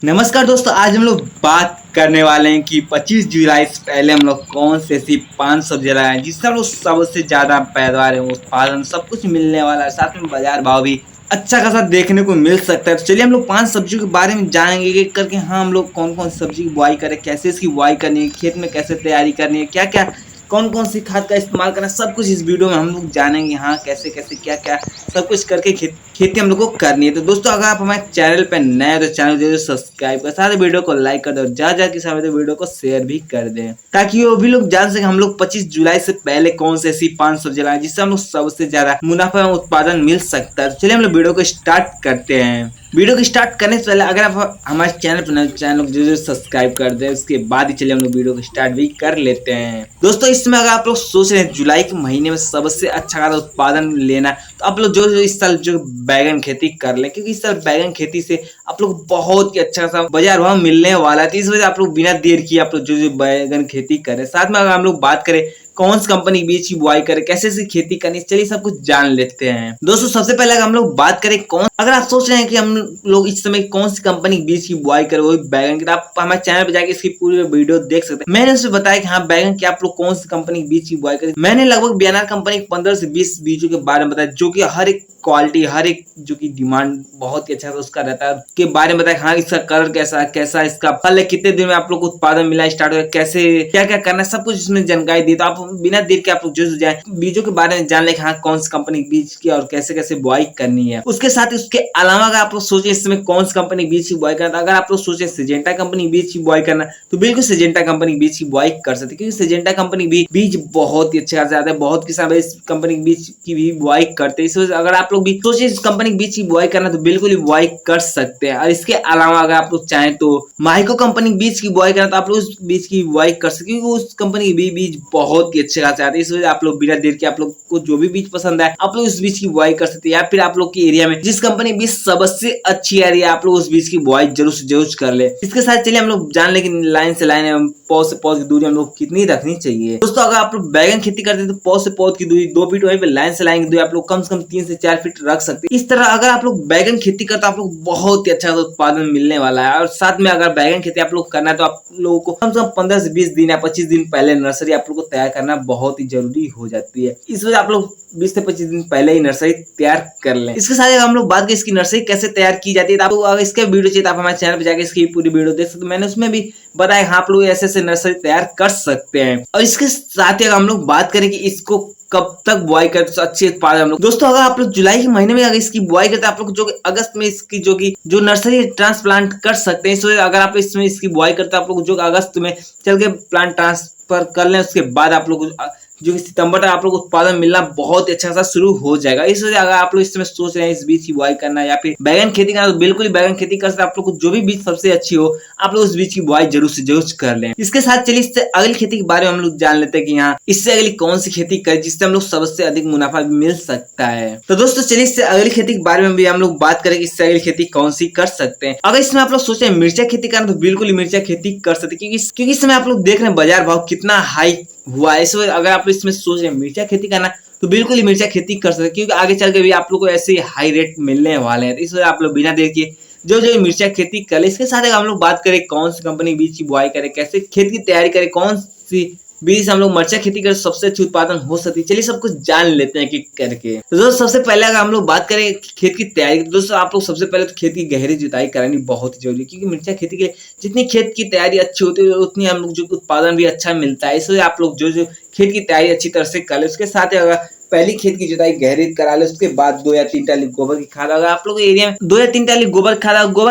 नमस्कार दोस्तों, आज हम लोग बात करने वाले हैं कि 25 जुलाई से पहले हम लोग कौन से ऐसी 5 सब्जी लगाएं जिससे हम लोग सबसे ज्यादा पैदावार है, उत्पादन सब कुछ मिलने वाला है, साथ में बाजार भाव भी अच्छा खासा देखने को मिल सकता है। तो चलिए हम लोग 5 सब्जियों के बारे में जानेंगे एक करके। हाँ, हम लोग कौन कौन सब्जी की बुआई करें, कैसे इसकी बुआई करनी है, खेत में कैसे तैयारी करनी है, क्या क्या कौन कौन सी खाद का इस्तेमाल करना है, सब कुछ इस वीडियो में हम लोग जानेंगे। हाँ, कैसे कैसे क्या क्या सब कुछ करके खेती हम लोग को करनी है। तो दोस्तों, अगर आप हमारे चैनल पर नए हैं तो चैनल जरूर सब्सक्राइब कर, साथ वीडियो को लाइक कर दो और ज्यादा के साथ वीडियो को शेयर भी कर दें, ताकि वो भी लोग जान सके हम लोग 25 जुलाई से पहले कौन से ऐसी 5 सब्जी लगाएं जिससे हम लोग सबसे ज्यादा मुनाफा एवं उत्पादन मिल सकता है। तो चलिए हम लोग वीडियो को स्टार्ट करते हैं। वीडियो को स्टार्ट करने से पहले अगर आप हमारे चैनल पर नए चैनल को जरूर सब्सक्राइब कर दें, उसके बाद ही चलिए हम लोग वीडियो को स्टार्ट भी कर लेते हैं। दोस्तों, इसमें अगर आप लोग सोच रहे हैं जुलाई के महीने में सबसे अच्छा खासा उत्पादन लेना, तो आप लोग जो इस साल जो बैगन खेती कर लें, क्योंकि इस साल बैगन खेती से आप लोग बहुत ही अच्छा सा बाजार भाव मिलने वाला है। तो इस वजह से आप लोग बिना देर किए आप लोग जो बैगन खेती करें। साथ में अगर हम लोग बात करें कौन सी कंपनी के बीज की बुआई करें, कैसे से खेती करनी, चलिए सब कुछ जान लेते हैं। दोस्तों, सबसे पहले अगर हम लोग बात करें अगर आप सोच रहे हैं कि हम लोग इस समय कौन सी कंपनी के बीज की बुआई करें, वही बैगन की, तो आप हमारे चैनल पर जाके इसकी पूरी वीडियो देख सकते हैं। मैंने उसमें बताया कि हाँ, बैगन की आप लोग कौन सी कंपनी के बीज की बुआई करें। मैंने लगभग बीएनआर कंपनी के 15 से 20 बीजों के बारे में बताया, जो कि हर एक क्वालिटी, हर एक जो की डिमांड बहुत ही अच्छा उसका रहता है, के बारे में बताया। हाँ, इसका कलर कैसा है, कैसा इसका फल है, कितने दिन में आप लोग को उत्पादन मिला स्टार्ट हो, कैसे क्या क्या करना है, सब कुछ इसमें जानकारी दी। तो आप बिना देर के आप लोग जो जाए बीजों के बारे में जान ले, हाँ कौन सी कंपनी के बीज की और कैसे कैसे बुआई करनी है। उसके साथ उसके अलावा अगर आप लोग सोचे इस समय कौन सी कंपनी बीज की बुआई करना, अगर आप लोग सोचे सिजेंटा कंपनी बीज की बुआई करना, तो बिल्कुल सिजेंटा कंपनी बीज की बुआई कर सकते, क्योंकि सिजेंटा कंपनी बीज बहुत ही अच्छा जाता है। बहुत किसान इस कंपनी बीज की भी बुआई करते हैं। इस वजह से अगर आप लोग भी सोचे इस कंपनी के बीज की बुआई करना, तो बिल्कुल ही बुआई कर सकते हैं। और इसके अलावा अगर आप लोग चाहें तो माइको कंपनी बीज की बुआई करना, तो आप लोग उस बीज की बुआई कर सकते, क्योंकि उस कंपनी के बीज बहुत ही अच्छे खासे आते हैं। इस वजह से आप लोग बिना देर के आप लोग को जो भी बीज पसंद है आप लोग उस बीज की बुआई कर सकते हैं। या फिर आप लोग के एरिया में जिस कंपनी बीज सबसे अच्छी आ रही है, आप लोग उस बीज की बुआई जरूर से जरूर कर ले। इसके साथ चलिए हम लोग जान ले कि लाइन से लाइन एवं पौध से पौध की दूरी हम लोग कितनी रखनी चाहिए। दोस्तों, अगर आप लोग बैगन खेती करते हैं तो पौध से पौध की दूरी 2 फीट, वहीं पे लाइन से लाइन की दूरी आप लोग कम से कम 3 से 4 फीट रख सकते हैं। इस तरह अगर आप लोग बैगन खेती करते हैं, आप लोग बहुत ही अच्छा उत्पादन मिलने वाला है। और साथ में अगर बैगन खेती आप लोग करना है, तो आप लोगों को कम से कम 15 से 20 दिन या 25 दिन पहले नर्सरी आप लोग को तैयार करना बहुत ही जरूरी हो जाती है। इस वजह आप लोग 20 से 25 दिन पहले ही नर्सरी तैयार कर लें। इसके साथ अगर हम लोग बात करें इसकी नर्सरी कैसे तैयार की जाती है, तो आपको अगर इसका वीडियो चाहिए तो आप हमारे चैनल पर जाकर इसकी पूरी वीडियो देख सकते हैं। मैंने उसमें भी बताया हाँ, आप लोग ऐसे ऐसे नर्सरी तैयार कर सकते हैं। और इसके साथ ही अगर हम लोग बात करें कि इसको कब तक बुआई करते तो अच्छे उत्पादन हम लोग, दोस्तों अगर आप लोग जुलाई के महीने में अगर इसकी बुआई करते हैं, आप लोग जो अगस्त में इसकी जो नर्सरी ट्रांसप्लांट कर सकते हैं। इसलिए अगर आप इसमें इसकी बुआई करते हैं, आप लोग जो अगस्त में चल के प्लांट ट्रांसफर कर लें, उसके बाद आप लोग जो सितंबर तक आप लोग उत्पादन मिलना बहुत अच्छा सा शुरू हो जाएगा। इस वजह अगर आप लोग इसमें सोच रहे हैं इस बीज की बुआई करना या फिर बैगन खेती करना, तो बिल्कुल बैगन खेती कर सकते हैं। आप लोग को जो भी बीज सबसे अच्छी हो, आप लोग उस बीज की बुआई जरूर से जरूर कर लें। इसके साथ चलिए इससे अगली खेती के बारे में हम लोग जान लेते हैं कि यहाँ इससे अगली कौन सी खेती करें जिससे हम लोग सबसे अधिक मुनाफा मिल सकता है। तो दोस्तों, चलिए इससे अगली खेती के बारे में भी हम लोग बात करें कि इससे अगली खेती कौन सी कर सकते हैं। अगर इसमें आप लोग सोच रहे हैं मिर्चा खेती करना, तो बिल्कुल मिर्चा खेती कर सकते हैं, क्योंकि इस समय आप लोग देख रहे हैं बाजार भाव कितना हाई हुआ है। इस वजह अगर आप इसमें सोच रहे हैं मिर्चा खेती करना, तो बिल्कुल ही मिर्चा खेती कर सकते हैं, क्योंकि आगे चल के भी आप लोग को ऐसे हाई रेट मिलने वाले हैं। तो इस वजह आप लोग बिना देर किए जो जो मिर्चा खेती कर ले। इसके साथ हम लोग बात करें कौन सी कंपनी बीज की बुआई करें, कैसे खेत की तैयारी करें, कौन सी बीज हम लोग मिर्चा खेती कर सबसे अच्छी उत्पादन हो सकती है। चलिए सब कुछ जान लेते हैं कि करके। तो दोस्तों, सबसे पहले अगर हम लोग बात करें खेत की तैयारी, तो दोस्तों आप लोग सबसे पहले तो खेत की गहरी जुताई करानी बहुत ही जरूरी है, क्योंकि मिर्चा खेती के लिए जितनी खेत की तैयारी अच्छी होती है उतनी हम लोग जो उत्पादन भी अच्छा मिलता है। इसलिए आप लोग जो खेत की तैयारी अच्छी तरह से कर ले। उसके साथ ही अगर पहली खेत की जुताई गहरी करा ले, उसके बाद 2 या 3 टाली गोबर की खाद, अगर आप लोग एरिया में 2 या 3 टाली गोबर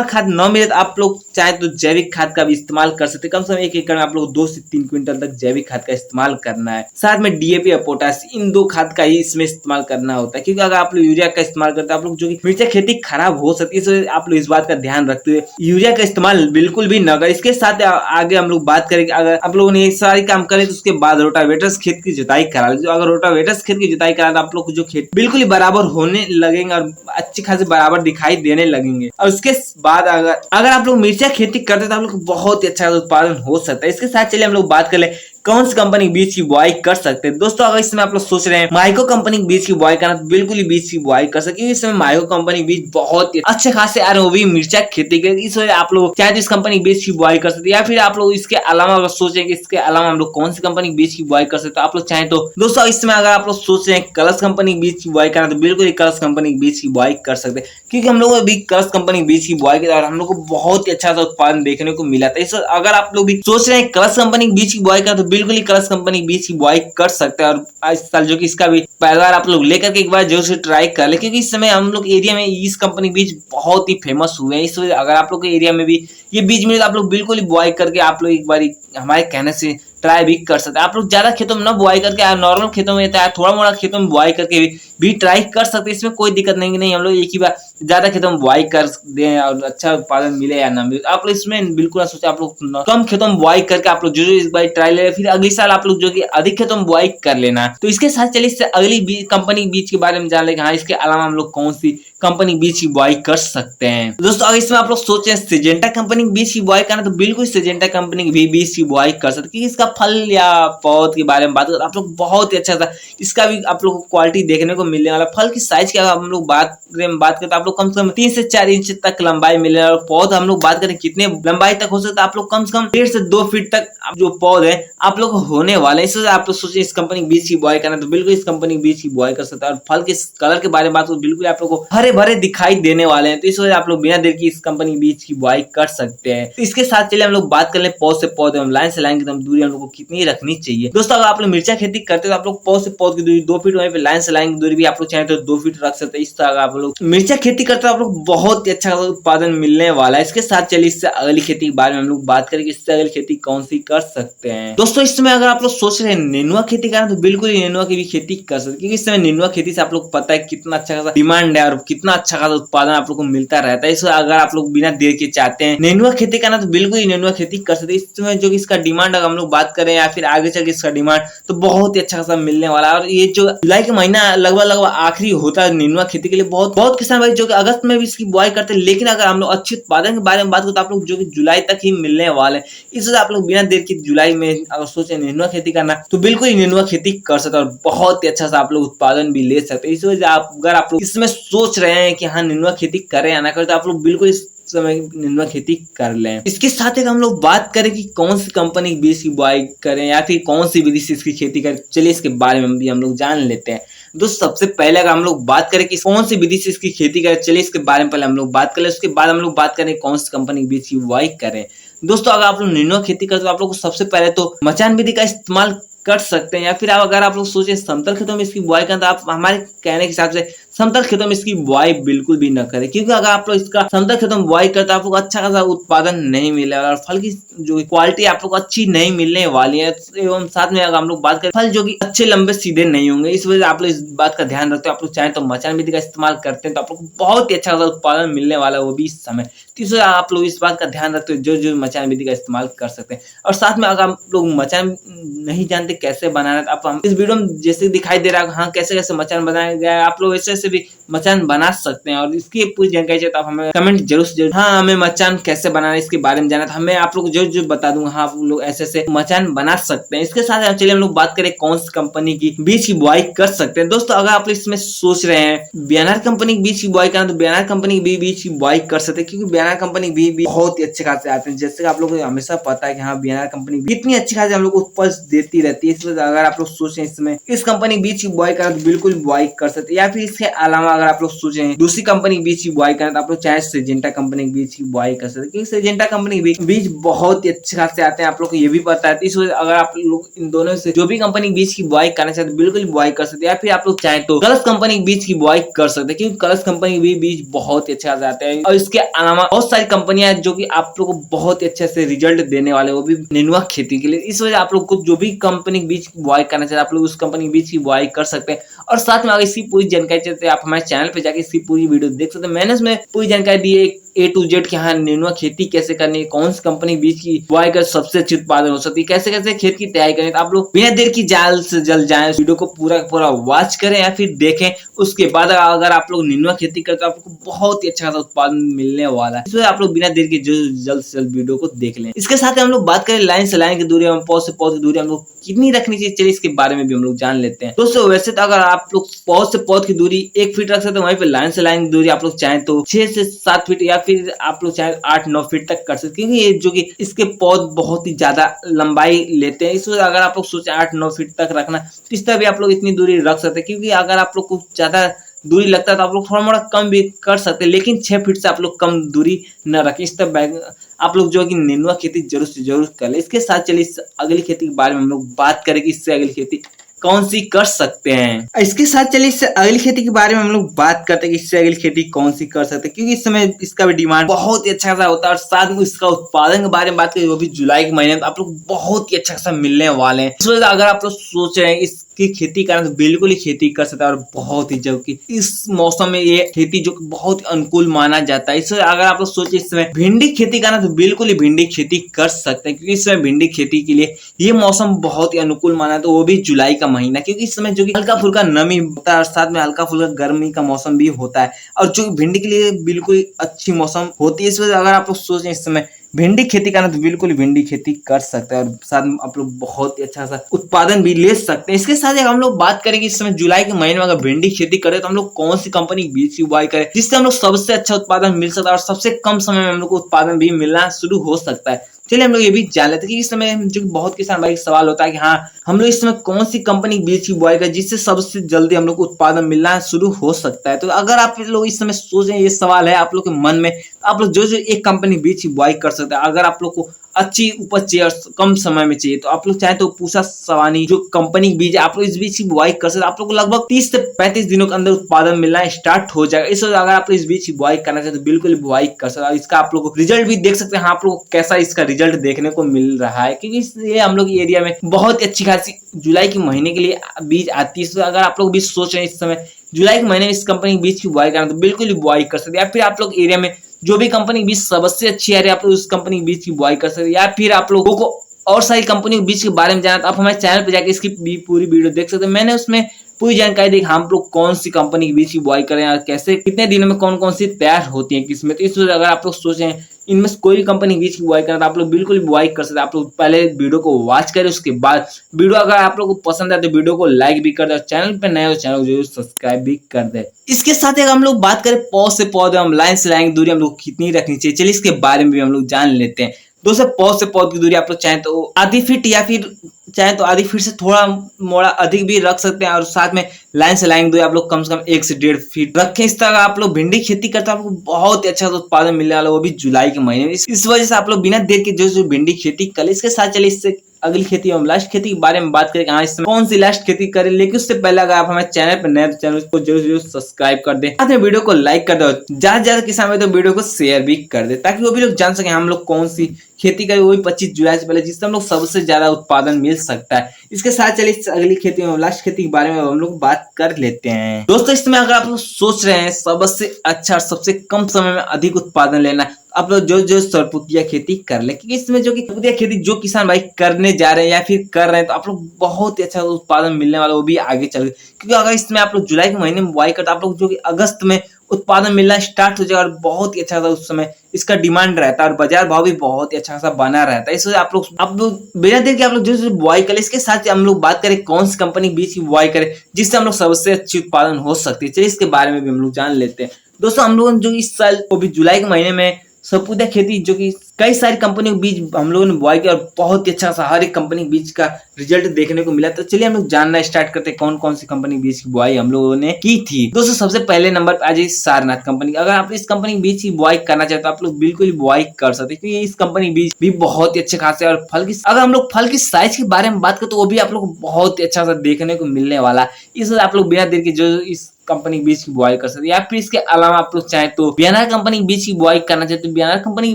खाद न मिले, तो आप लोग चाहे तो जैविक खाद का भी इस्तेमाल कर सकते हैं। कम से कम 1 एकड़ में आप लोग 2 से 3 क्विंटल तक जैविक खाद का इस्तेमाल करना है। साथ में डीएपी और पोटाश, इन 2 खाद का ही इसमें इस्तेमाल करना होता है, क्योंकि अगर आप लोग यूरिया का इस्तेमाल करते हैं, आप लोग जो मिर्चा खेती खराब हो सकती है। इसलिए आप लोग इस बात का ध्यान रखते हुए यूरिया का इस्तेमाल बिल्कुल भी न करें। इसके साथ आगे हम लोग बात करेंगे, अगर आप लोगों ने सारी काम करे तो उसके बाद रोटावेटर्स खेत की जुताई करा ले। अगर रोटावेटर्स खेत की जुताई करा, तो आप लोग जो खेत बिल्कुल ही बराबर होने लगेंगे और अच्छी खासी बराबर दिखाई देने लगेंगे। और उसके बाद अगर आप लोग मिर्चा खेती करते हैं, तो आप लोग बहुत ही अच्छा उत्पादन हो सकता है। इसके साथ चलिए हम लोग बात कर ले कौन सी कंपनी बीज की बुआई कर सकते हैं। दोस्तों अगर इसमें आप लोग सोच रहे हैं माइको कंपनी बीज की बुआई करना, तो बिल्कुल ही बीज की बुआई कर सकते हैं। इस समय माइको कंपनी बीज बहुत ही अच्छे खासे आ रहे हैं, वो भी मिर्चा खेती के। इस वजह आप लोग चाहे तो इस कंपनी बीज की बुआई कर सकते हैं, या फिर आप लोग इसके अलावा अगर सोचें कि इसके अलावा हम लोग कौन सी कंपनी बीज की बुआई कर सकते हैं, आप लोग चाहें तो दोस्तों इसमें अगर आप लोग सोच रहे हैं कलश कंपनी बीज की बुआई करना, तो बिल्कुल ही कलश कंपनी बीज की बुआई कर सकते हैं, क्योंकि हम लोग भी कलश कंपनी बीज की बुआई के दौरान हम लोग को बहुत ही अच्छा सा उत्पादन देखने को मिला था। इस अगर आप लोग भी सोच रहे हैं कलश कंपनी बीज की बुआई करना, तो बिल्कुल ही कलश कंपनी बीज की बुआई कर सकते हैं। और इस साल जो कि इसका भी पैदावार आप लोग लेकर के एक बार जरूर से ट्राई कर ले, क्योंकि इस समय हम लोग एरिया में इस कंपनी बीज बहुत ही फेमस हुए हैं। इस वजह अगर आप लोग के एरिया में भी ये बीज मिले, तो आप लोग बिल्कुल ही बुआई करके आप लोग एक बार हमारे कहने से ट्राई भी कर सकते हैं। आप लोग ज्यादा खेतों में न बुआई करके नॉर्मल खेतों में थोड़ा मोड़ा खेतों में बुआई करके भी ट्राई कर सकते हैं। इसमें कोई दिक्कत नहीं हम लोग एक ही बार ज्यादा खेतों में बुआई कर दें और अच्छा उत्पादन मिले या ना मिले, आप लोग इसमें बिल्कुल ना सोचे। आप लोग कम खेतों में बुआई करके आप लोग जो इस बार ट्राई ले, फिर अगले साल आप लोग जो कि अधिक खेतों में बुआई कर लेना। तो इसके साथ चलिए इससे अगली कंपनी बीज के बारे में जान लेंगे। हाँ, इसके अलावा हम लोग कौन सी कंपनी बीज की बुआई कर सकते हैं। दोस्तों अगर इसमें आप लोग सोचे सिजेंटा कंपनी बीज की बुआई करना, तो बिल्कुल सिजेंटा कंपनी भी बीज की बुआई कर सकते हैं, क्योंकि इसका फल या पौध के बारे में बात करें आप लोग बहुत ही अच्छा था। इसका भी आप लोग को क्वालिटी देखने को मिलने वाला। फल की साइज की हम लोग बात करें तो आप लोग कम से कम 3 से 4 इंच तक लंबाई मिले, और पौध हम लोग बात करें कितने लंबाई तक हो सकता है, आप लोग कम से कम 1.5 से 2 फीट तक जो पौध है आप लोग होने वाले हैं। इसलिए आप लोग सोचिए इस कंपनी बीज की बुआई करना, तो बिल्कुल इस कंपनी बीज की बुआई कर सकते हैं। और फल के कलर के बारे में बात करें, बिल्कुल आप लोग को हरे भरे दिखाई देने वाले हैं। तो इस वजह आप लोग बिना देर की इस कंपनी बीज की बुआई कर सकते हैं। तो इसके साथ चलिए हम लोग बात कर ले पौध से पौध एवं लाइन से लाइन की दूरी हम लोग को कितनी रखनी चाहिए। दोस्तों अगर आप लोग मिर्चा खेती करते हैं, तो आप लोग पौध से पौध की दूरी 2 फीट, वहीं पे लाइन से लाइन की दूरी भी आप लोग चाहे तो 2 फीट रख सकते हैं। इस तरह आप लोग मिर्चा खेती करते हैं, आप लोग बहुत ही अच्छा उत्पादन मिलने वाला है। इसके साथ चलिए इससे अगली खेती के बारे में हम लोग बात करेंगे, इससे अगली खेती कौन सी कर सकते हैं। दोस्तों इस समय अगर आप लोग सोच रहे हैं नेनुआ खेती करना, तो बिल्कुल ही नेनुआ की भी खेती कर सकते हैं, क्योंकि इस समय नेनुआ खेती से आप लोग पता है कितना अच्छा खासा डिमांड है और कितना अच्छा खासा उत्पादन आप लोग को मिलता रहता है। इसलिए अगर आप लोग बिना देर के चाहते हैं नेनुआ खेती करना, तो बिल्कुल ही नेनुआ खेती कर सकते हैं। इसमें जो इसका डिमांड अगर हम लोग बात करें या फिर आगे चल के इसका डिमांड, तो बहुत ही अच्छा खासा मिलने वाला है। और ये जो जुलाई का महीना लगभग आखिरी होता है नेनुआ खेती के लिए, बहुत किसान भाई जो कि अगस्त में भी इसकी बुआई करते हैं, लेकिन अगर हम लोग अच्छे उत्पादन के बारे में बात करें, तो आप लोग जो कि जुलाई तक ही मिलने वाले हैं। इस वजह आप लोग बिना देर के जुलाई में अगर सोचे नेनुआ खेती करना, तो बिल्कुल ही नेनुआ खेती कर सकते हैं और बहुत ही अच्छा सा आप लोग उत्पादन भी ले सकते हैं। इस वजह अगर आप लोग इसमें सोच रहे हैं कि हाँ नेनुआ खेती करें या ना करें, तो आप लोग बिल्कुल इस समय नेनुआ खेती कर लें। इसके साथ एक हम लोग बात करें कि कौन सी कंपनी बीज की बुआई करें या फिर कौन सी विधि से इसकी खेती करें, चलिए इसके बारे में भी हम लोग जान लेते हैं। दोस्तों सबसे पहले अगर हम लोग बात करें कि कौन सी विधि से इसकी खेती करें, चलिए इसके बारे में पहले हम लोग बात करें, उसके बाद हम लोग बात करें कौन सी कंपनी बीज की बुआई करें। दोस्तों अगर आप लोग नेनुआ खेती करते, तो आप लोग को सबसे पहले तो मचान विधि का इस्तेमाल कर सकते हैं, या फिर अगर आप लोग सोचे समतल खेतों में इसकी बुआई करें, तो आप हमारे कहने के हिसाब से समतल खेतों में इसकी बुआई बिल्कुल भी न करें, क्योंकि अगर आप लोग इसका समतल खेतों में बुआई करते हैं, आप लोग अच्छा खासा उत्पादन नहीं मिलेगा और फल की जो क्वालिटी आप लोग को अच्छी नहीं मिलने वाली है। एवं साथ में अगर हम लोग बात करें फल जो कि अच्छे लंबे सीधे नहीं होंगे। इस वजह से आप लोग इस बात का ध्यान रखते हो। आप लोग चाहें तो मचान विधि का इस्तेमाल करते हैं, तो आप लोग को बहुत ही अच्छा खासा उत्पादन मिलने वाला है, वो भी इस समय। इस वजह आप लोग इस बात का ध्यान रखते हो जो मचान विधि का इस्तेमाल कर सकते हैं। और साथ में अगर आप लोग मचान नहीं जानते कैसे बनाना, आप हम इस वीडियो में जैसे दिखाई दे रहा है हाँ कैसे कैसे मचान बनाया गया है, आप लोग ऐसे भी मचान बना सकते हैं। और इसकी पूरी जानकारी चाहिए तो आप हमें कमेंट जरूर से हाँ हमें मचान कैसे बनाना है इसके बारे में जाना, हमें आप लोग जो बता दूंगा। हाँ आप लोग ऐसे मचान बना सकते हैं। इसके साथ चलिए हम लोग बात करें कौन सी कंपनी की बीज की बुआई कर सकते हैं। दोस्तों अगर आप इसमें सोच रहे हैं बीएनआर कंपनी की बीज की बुआई करना, तो बीएनआर कंपनी की बीज की बुआई कर सकते हैं, क्योंकि बीएनआर कंपनी भी बहुत ही अच्छे खासे आते हैं। जैसे आप लोग को हमेशा पता है कि हाँ बीएनआर कंपनी इतनी अच्छी खासी हम लोग को उपज देती रहती है। इसलिए अगर आप लोग सोचें इसमें इस कंपनी बीज की बुआई करना, तो बिल्कुल बुआई कर सकते हैं। या फिर इसके अलावा अगर आप लोग सोचें दूसरी कंपनी बीज की बुआई करना, तो आप लोग चाहे सिजेंटा कंपनी बीज की बुआई कर सकते हैं, क्योंकि सिजेंटा कंपनी बीज बहुत ही अच्छे खासे आते हैं, आप लोग को ये भी पता है। इस वजह अगर आप लोग इन दोनों से जो भी कंपनी बीज की बुआई करना चाहते हैं बिल्कुल बुआई कर सकते हैं। या फिर आप लोग चाहें तो कलश कंपनी बीज की बुआई कर सकते हैं, क्योंकि कलश कंपनी भी बीज बहुत ही अच्छा आते हैं। और इसके अलावा बहुत सारी कंपनियां जो कि आप लोग को बहुत ही अच्छे से रिजल्ट देने वाले, वो भी नेनुआ खेती के लिए। इस वजह आप लोग को जो भी कंपनी बीज की बुआई करना चाहते हैं, आप लोग उस कंपनी बीज की बुआई कर सकते हैं। और साथ में अगर इसकी पूरी जानकारी चाहते हैं, आप हमारे चैनल पे जाके इसकी पूरी वीडियो देख सकते हैं। मैंने इसमें पूरी जानकारी दी है A to Z कि हाँ नेनुआ खेती कैसे करनी है, कौन सी कंपनी बीज की बुआई कर सबसे अच्छी उत्पादन हो सकती है, कैसे कैसे खेत की तैयारी करें। तो आप लोग बिना देर की जल्द से जल्द जाएं, वीडियो को पूरा पूरा वॉच करें या फिर देखें। उसके बाद अगर आप लोग नेनुआ खेती करते हो आपको बहुत ही अच्छा खासा उत्पादन मिलने वाला है, इसलिए आप लोग बिना देर के जल्द से जल्द वीडियो को देख लें। इसके साथ हम लोग बात करें लाइन से लाइन की दूरी, पौध से पौध की दूरी हम लोग कितनी रखनी चाहिए, चलिए इसके बारे में भी हम लोग जान लेते हैं। दोस्तों वैसे तो अगर आप लोग पौध से पौध की दूरी 1 फीट रख सकते हैं, वहीं पे लाइन से लाइन की दूरी आप लोग चाहें तो 6 से 7 फीट या फिर आप लोग चाहें 8-9 फीट तक कर सकते हैं, क्योंकि ये जो कि इसके पौध बहुत ही ज्यादा लंबाई लेते हैं। इसलिए अगर आप लोग सोचे 8-9 फीट तक रखना तो इस तरह भी आप लोग इतनी दूरी रख सकते हैं, क्योंकि अगर आप लोग को ज्यादा दूरी लगता है तो आप लोग थोड़ा मोड़ा कम भी कर सकते हैं, लेकिन 6 फीट से आप लोग कम दूरी न रखें। इस तरह आप लोग जो है कि नेनुआ खेती जरूर से जरूर कर ले। इसके साथ चलिए इस अगली खेती के बारे में हम लोग बात करेंगे, इससे अगली खेती कौन सी कर सकते हैं। इसके साथ चलिए इससे अगली खेती के बारे में हम लोग बात करते हैं कि इससे अगली खेती कौन सी कर सकते हैं, क्योंकि इस समय इसका भी डिमांड बहुत ही अच्छा खासा होता है। और साथ में इसका उत्पादन के बारे में बात करें वो भी जुलाई के महीने में आप लोग बहुत ही अच्छा खासा मिलने वाले हैं। इस वजह से अगर आप लोग सोच रहे हैं इसकी खेती करना तो बिल्कुल ही खेती कर सकते हैं, और बहुत ही जबकि इस मौसम में ये खेती जो बहुत ही अनुकूल माना जाता है। इसलिए अगर आप लोग सोचे इस समय भिंडी खेती करना तो बिल्कुल ही भिंडी खेती कर सकते हैं, क्योंकि इस समय भिंडी खेती के लिए ये मौसम बहुत ही अनुकूल माना है, तो वो भी जुलाई का महीना, क्योंकि इस समय जो कि हल्का फुल्का नमी होता है और साथ में हल्का फुल्का गर्मी का मौसम भी होता है, और जो भिंडी के लिए बिल्कुल अच्छी मौसम होती है। इस वजह से अगर आप लोग सोचें इस समय भिंडी खेती करना तो बिल्कुल भिंडी खेती कर सकते हैं, और साथ में आप लोग बहुत ही अच्छा सा उत्पादन भी ले सकते हैं। इसके साथ हम लोग बात करेंगे इस समय जुलाई के महीने में अगर भिंडी खेती करें तो हम लोग कौन सी कंपनी बीज की बुआई करें जिससे हम लोग सबसे अच्छा उत्पादन मिल सकता है और सबसे कम समय में हम लोग को उत्पादन भी मिलना शुरू हो सकता है। चलिए हम लोग ये भी जान लेते हैं कि इस समय जो बहुत किसान भाई सवाल होता है कि हाँ हम लोग इस समय कौन सी कंपनी बीज की बुआई करें जिससे सबसे जल्दी हम लोग को उत्पादन मिलना शुरू हो सकता है। तो अगर आप लोग इस समय सोचें ये सवाल है आप लोग के मन में, आप लोग जो एक कंपनी बीज की बुआई कर सकते हैं। अगर आप लोग को अच्छी उपज चाहिए और कम समय में चाहिए तो आप लोग चाहें तो पूसा सवानी जो कंपनी बीज है आप लोग इस बीज की बुआई कर सकते हैं। आप लोग को लगभग 30 से 35 दिनों के अंदर उत्पादन मिलना स्टार्ट हो जाएगा। इस वजह अगर आप लोग इस बीज की बुआई करना चाहते तो बिल्कुल बुआई कर सकते हैं, और इसका आप लोग रिजल्ट भी देख सकते हैं। आप लोग कैसा इसका रिजल्ट देखने को मिल रहा है, क्योंकि ये हम लोग एरिया में बहुत अच्छी खासी जुलाई के महीने के लिए बीज आती है। अगर आप लोग बीज सोच रहे हैं इस समय जुलाई के महीने में इस कंपनी बीज की बुआई करना तो बिल्कुल बुआई कर सकते हैं, या फिर आप लोग एरिया में जो भी कंपनी बीज सबसे अच्छी आ रही है आप लोग उस कंपनी बीज की बुआई कर सकते हैं। या फिर आप लोगों को और सारी कंपनी बीज के बारे में जाना तो आप हमारे चैनल पर जाकर इसकी पूरी वीडियो देख सकते हैं। मैंने उसमें पूरी जानकारी दी हम लोग कौन सी कंपनी की बीज की बुआई करें और कैसे कितने दिनों में कौन कौन सी तैयार होती है किसमें। तो इस वजह अगर आप लोग सोचें इनमें से कोई भी कंपनी बीज की बुआई करना तो आप लोग बिल्कुल बुआई कर सकते हैं। आप लोग पहले वीडियो को वॉच करें, उसके बाद वीडियो अगर आप लोग को पसंद आए तो वीडियो को लाइक भी कर दे, और चैनल पे नए हो चैनल को जरूर सब्सक्राइब भी कर दे। इसके साथ हम लोग बात करें पौध से पौधे हम लाइन से लाइन की दूरी हम लोग कितनी रखनी चाहिए, चलिए इसके बारे में भी हम लोग जान लेते हैं। दोस्तों पौध से पौध की दूरी आप लोग चाहें तो आधी फीट या फिर चाहें तो आधी फीट से थोड़ा मोड़ा अधिक भी रख सकते हैं, और साथ में लाइन से लाइन दूरी आप लोग कम से कम 1 से 1.5 फीट रखें। इस तरह आप लोग भिंडी खेती करते हैं आपको बहुत ही अच्छा उत्पादन मिलने वाला है, वो भी जुलाई के महीने में। इस वजह से आप लोग बिना देर के जो भिंडी खेती करें। इसके साथ चलिए इससे अगली खेती हम लास्ट खेती के बारे में बात करें हाँ इसमें कौन सी लास्ट खेती करें, लेकिन उससे पहले अगर आप हमारे चैनल पर नए तो चैनल को जरूर सब्सक्राइब कर दें, साथ में वीडियो को लाइक कर दो, ज्यादा से ज्यादा किसान भाई तो वीडियो को शेयर भी कर दे ताकि वो भी लोग जान सके हम लोग कौन सी खेती करें, वो भी 25 जुलाई से पहले जिससे हम लोग सबसे ज्यादा उत्पादन मिल सकता है। इसके साथ चलिए अगली खेती में लास्ट खेती के बारे में हम लोग बात कर लेते हैं। दोस्तों इसमें अगर आप लोग सोच रहे हैं सबसे अच्छा और सबसे कम समय में अधिक उत्पादन लेना आप लोग जो सरपुतिया खेती कर ले, क्योंकि इसमें जो कि सरपुतिया खेती जो किसान भाई करने जा रहे हैं या फिर कर रहे हैं तो आप लोग बहुत ही अच्छा उत्पादन मिलने वाला वो भी आगे चल, क्योंकि अगर इसमें आप लोग जुलाई के महीने में बुआई करते आप लोग जो कि अगस्त में उत्पादन मिलना स्टार्ट हो जाएगा, और बहुत ही अच्छा सा उस समय इसका डिमांड रहता है और बाजार भाव भी बहुत ही अच्छा सा बना रहता है। इसलिए आप लोग बिना देर के आप लोग जो बुआई करें। इसके साथ हम लोग बात करें कौन सी कंपनी बीज की बुआई करें जिससे हम लोग सबसे अच्छी उत्पादन हो सकती है, चलिए इसके बारे में भी हम लोग जान लेते हैं। दोस्तों हम लोग जो इस साल वो भी जुलाई के महीने में सरपुतिया खेती जो कि कई सारी कंपनियों के बीज हम लोगों ने बुआई किया और बहुत ही अच्छा सा हर एक कंपनी बीज का रिजल्ट देखने को मिला। तो चलिए हम लोग जानना स्टार्ट करते हैं कौन कौन सी कंपनी बीज की बुआई हम लोगों ने की थी। दोस्तों सबसे पहले नंबर पे आ जाए सारनाथ कंपनी। अगर आप इस कंपनी बीज की बुआई करना चाहते हो आप लोग बिल्कुल बुआई कर सकते हैं, क्योंकि इस कंपनी बीज भी बहुत ही अच्छे खासे और फल की अगर हम लोग फल की साइज के बारे में बात करें तो वो भी आप लोग को बहुत ही अच्छा सा देखने को मिलने वाला है। इसलिए आप लोग बिना देर के जो इस कंपनी बीज की बुआई कर सकते हैं, या फिर इसके अलावा आप लोग चाहे तो बीएनआर कंपनी बीज की बुआई करना चाहते तो बीएनआर कंपनी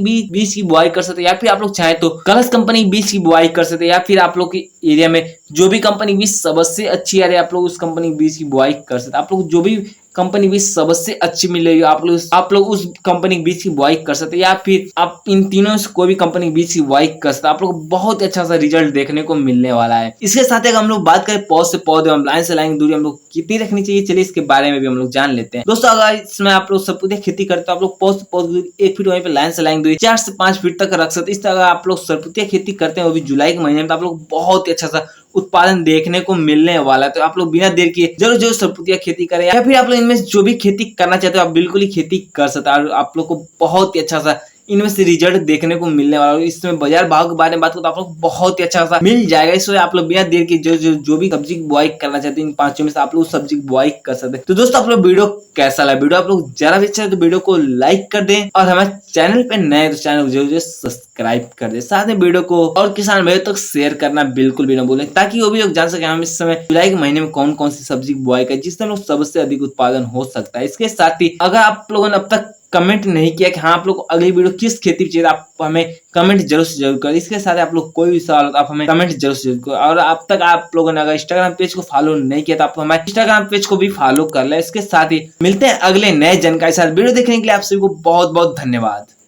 बीज की बुआई कर सकते हैं, या फिर आप लोग चाहे तो कलश कंपनी बीज की बुआई कर सकते हैं, या फिर आप लोग के एरिया में जो भी कंपनी बीज सबसे अच्छी आ रही है आप लोग उस कंपनी बीज की बुआई कर सकते हैं। आप लोग जो भी कंपनी भी सबसे अच्छी मिल रही है, आप लोग उस कंपनी के बीच की बुआई कर सकते हैं, या फिर आप इन तीनों से कोई भी कंपनी के बीच की बुआई कर सकते हैं। आप लोग को बहुत अच्छा सा रिजल्ट देखने को मिलने वाला है। इसके साथ अगर हम लोग बात करें पौध से पौधे, लाइन से लाइन की दूरी हम लोग कितनी रखनी चाहिए, चलिए इसके बारे में भी हम लोग जान लेते हैं। दोस्तों अगर इसमें आप लोग सरपुतिया खेती करते हो, आप लोग पौध से पौध 1 फीट, वहीं पे लाइन से लाइन दूरी 4 से 5 फीट तक रख सकते हैं। इस तरह आप लोग सरपुतिया खेती करते हैं वो भी जुलाई के महीने में, तो आप लोग बहुत ही अच्छा सा उत्पादन देखने को मिलने वाला है। तो आप लोग बिना देर किए जरूर सरपुतिया खेती करें, या फिर आप लोग इनमें जो भी खेती करना चाहते हो आप बिल्कुल ही खेती कर सकते हैं, और आप लोग को बहुत ही अच्छा सा इनमें से रिजल्ट देखने को मिलने वाला है। इसमें बाजार भाव के बारे में बात करो तो आप लोग बहुत ही अच्छा सा मिल जाएगा। इसलिए आप लोग बिना देर के जो भी सब्जी की बुआई करना चाहते हैं, इन 5 में से आप लोग सब्जी की बुआई कर सकते हैं। तो दोस्तों आप लोग वीडियो कैसा लगा, वीडियो आप लोग जरा भी अच्छा है तो वीडियो को लाइक कर दें, और हमारे चैनल पे नए तो चैनल को जरूर सब्सक्राइब कर दें। साथ में वीडियो को और किसान भाइयों तक शेयर करना बिल्कुल भी ना भूलें, ताकि वो भी लोग जान सके हम इस समय जुलाई के महीने में कौन कौन सी सब्जी की बुआई करें, जिससे हम लोग सबसे अधिक उत्पादन हो सकता है। इसके साथ ही अगर आप लोगों ने अब तक कमेंट नहीं किया कि हाँ आप लोग को अगली वीडियो किस खेती पे चाहिए, आप हमें कमेंट जरूर से जरूर करें। इसके साथ आप लोग कोई भी सवाल हो तो आप हमें कमेंट जरूर से जरूर करें। और अब तक आप लोगों ने अगर इंस्टाग्राम पेज को फॉलो नहीं किया तो आप हमारे इंस्टाग्राम पेज को भी फॉलो कर लें। इसके साथ ही मिलते हैं अगले नए जानकारी के साथ। वीडियो देखने के लिए आप सभी को बहुत बहुत धन्यवाद।